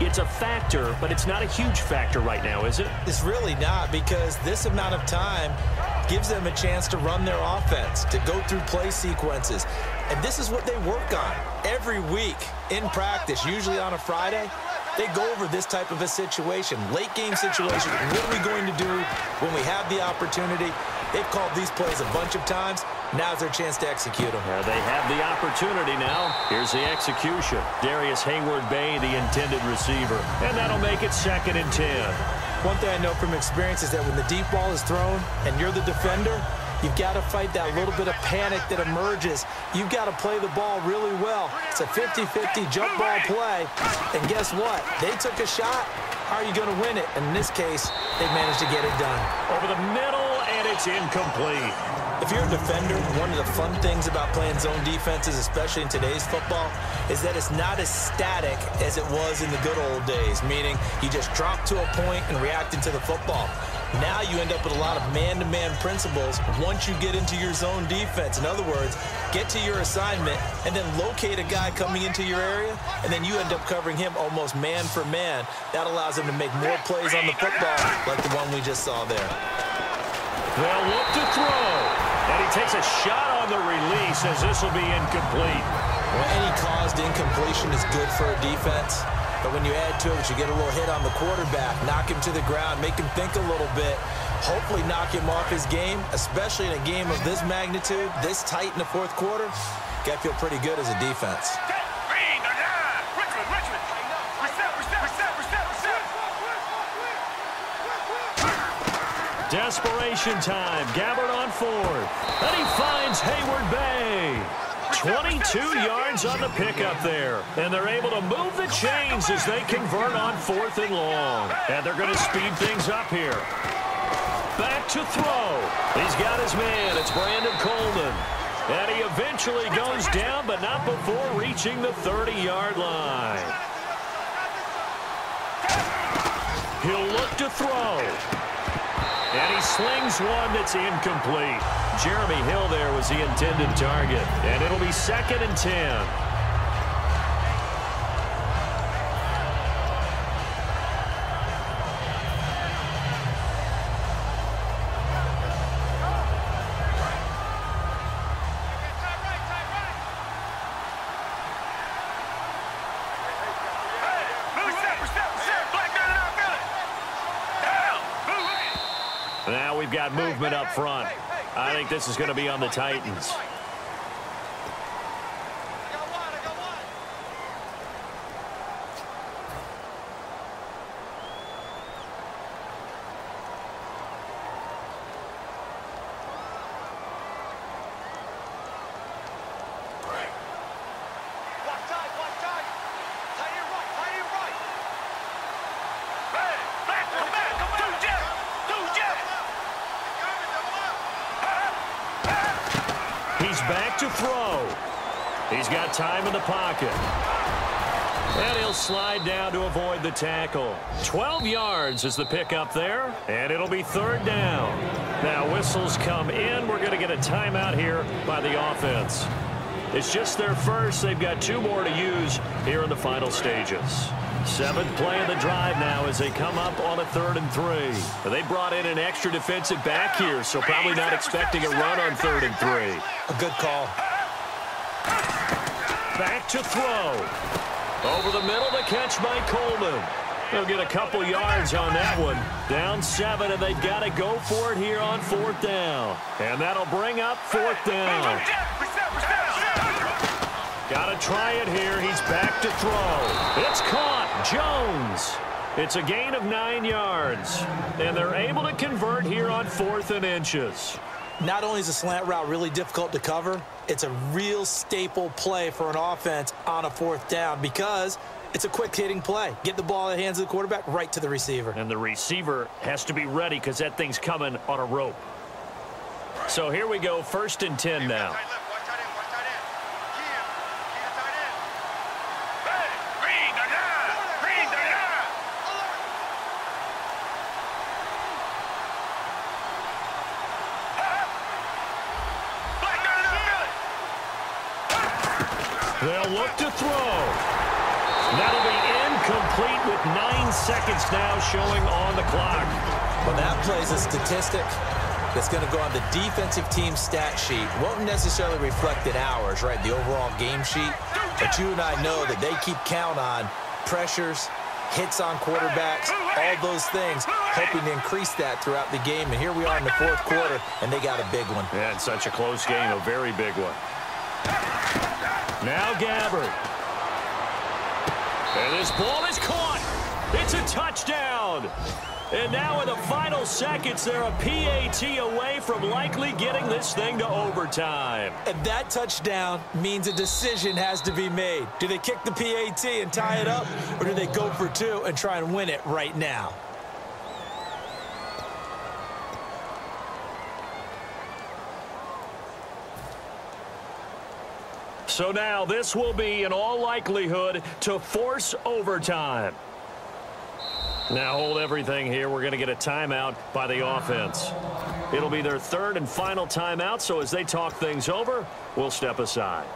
It's a factor, but it's not a huge factor right now, is it? It's really not, because this amount of time gives them a chance to run their offense, to go through play sequences. And this is what they work on every week in practice, usually on a Friday. They go over this type of a situation, late game situation. What are we going to do when we have the opportunity? They've called these plays a bunch of times. Now's their chance to execute them. They have the opportunity now. Here's the execution. Darius Hayward-Bay, the intended receiver. And that'll make it 2nd and 10. One thing I know from experience is that when the deep ball is thrown and you're the defender, you've got to fight that little bit of panic that emerges. You've got to play the ball really well. It's a 50-50 jump ball play. And guess what? They took a shot. How are you going to win it? And in this case, they managed to get it done. Over the middle, and it's incomplete. If you're a defender, one of the fun things about playing zone defenses, especially in today's football, is that it's not as static as it was in the good old days, meaning you just drop to a point and react into the football. Now you end up with a lot of man-to-man principles once you get into your zone defense. In other words, get to your assignment and then locate a guy coming into your area, and then you end up covering him almost man for man. That allows him to make more plays on the football like the one we just saw there. They'll look to throw. And he takes a shot on the release as this will be incomplete. Well, any caused incompletion is good for a defense. But when you add to it, you get a little hit on the quarterback, knock him to the ground, make him think a little bit, hopefully knock him off his game, especially in a game of this magnitude, this tight in the fourth quarter. Got to feel pretty good as a defense. Desperation time. Gabbard on 4th. And he finds Hayward-Bay. 22 yards on the pickup there. And they're able to move the chains as they convert on 4th and long. And they're going to speed things up here. Back to throw. He's got his man. It's Brandon Coleman. And he eventually goes down, but not before reaching the 30-yard line. He'll look to throw. And he slings one that's incomplete. Jeremy Hill there was the intended target. And it'll be 2nd and 10. Now we've got movement up front. I think this is going to be on the Titans. Back to throw. He's got time in the pocket. And he'll slide down to avoid the tackle. 12 yards is the pickup there. And it'll be 3rd down. Now whistles come in. We're going to get a timeout here by the offense. It's just their first. They've got 2 more to use here in the final stages. 7th play of the drive now as they come up on a 3rd and 3. They brought in an extra defensive back here, so probably not expecting a run on 3rd and 3. A good call. Back to throw. Over the middle, the catch by Coleman. They'll get a couple yards on that one. Down 7, and they've got to go for it here on 4th down. And that'll bring up 4th down. Got to try it here. He's back to throw. It's caught. Jones. It's a gain of 9 yards. And they're able to convert here on 4th and inches. Not only is a slant route really difficult to cover, it's a real staple play for an offense on a 4th down because it's a quick-hitting play. Get the ball in the hands of the quarterback right to the receiver. And the receiver has to be ready because that thing's coming on a rope. So here we go, 1st and 10 now. They'll look to throw. That'll be incomplete with seconds now showing on the clock. Well, that plays a statistic that's going to go on the defensive team stat sheet. Won't necessarily reflect in ours, right, the overall game sheet. But you and I know that they keep count on pressures, hits on quarterbacks, all those things, hoping to increase that throughout the game. And here we are in the fourth quarter, and they got a big one. Yeah, it's such a close game, a very big one. Now Gabbert. And this ball is caught. It's a touchdown. And now in the final seconds, they're a PAT away from likely getting this thing to overtime. And that touchdown means a decision has to be made. Do they kick the PAT and tie it up, or do they go for two and try and win it right now? So now this will be, in all likelihood, to force overtime. Now hold everything here. We're going to get a timeout by the offense. It'll be their third and final timeout, so as they talk things over, we'll step aside.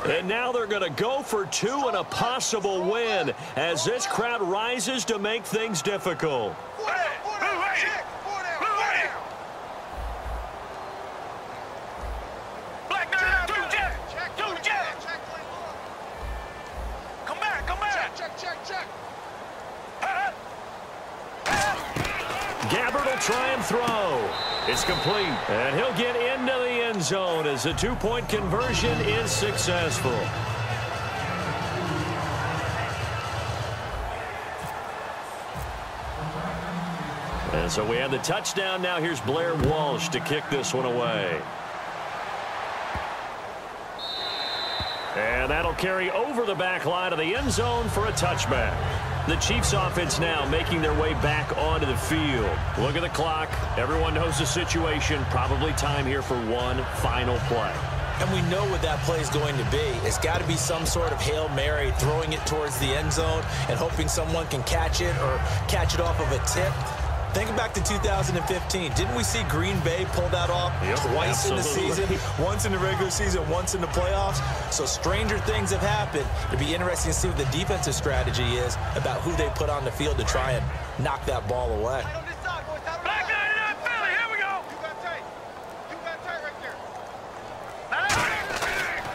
And now they're going to go for two and a possible win as this crowd rises to make things difficult. Gabbert will try and throw. It's complete, and he'll get into the end zone as the two-point conversion is successful. And so we have the touchdown. Now here's Blair Walsh to kick this one away. And that'll carry over the back line of the end zone for a touchback. The Chiefs offense now making their way back onto the field. Look at the clock. Everyone knows the situation. Probably time here for one final play. And we know what that play is going to be. It's got to be some sort of Hail Mary, throwing it towards the end zone and hoping someone can catch it or catch it off of a tip. Think back to 2015. Didn't we see Green Bay pull that off twice in the season? Once in the regular season, once in the playoffs. So stranger things have happened. It'd be interesting to see what the defensive strategy is about who they put on the field to try and knock that ball away.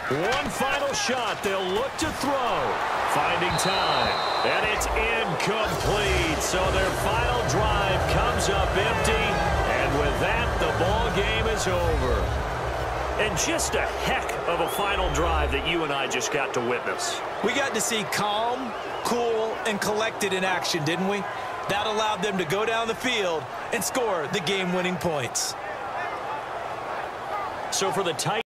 One final shot. They'll look to throw. Finding time. And it's incomplete. So their final drive comes up empty. And with that, the ball game is over. And just a heck of a final drive that you and I just got to witness. We got to see calm, cool, and collected in action, didn't we? That allowed them to go down the field and score the game-winning points. So for the Titans,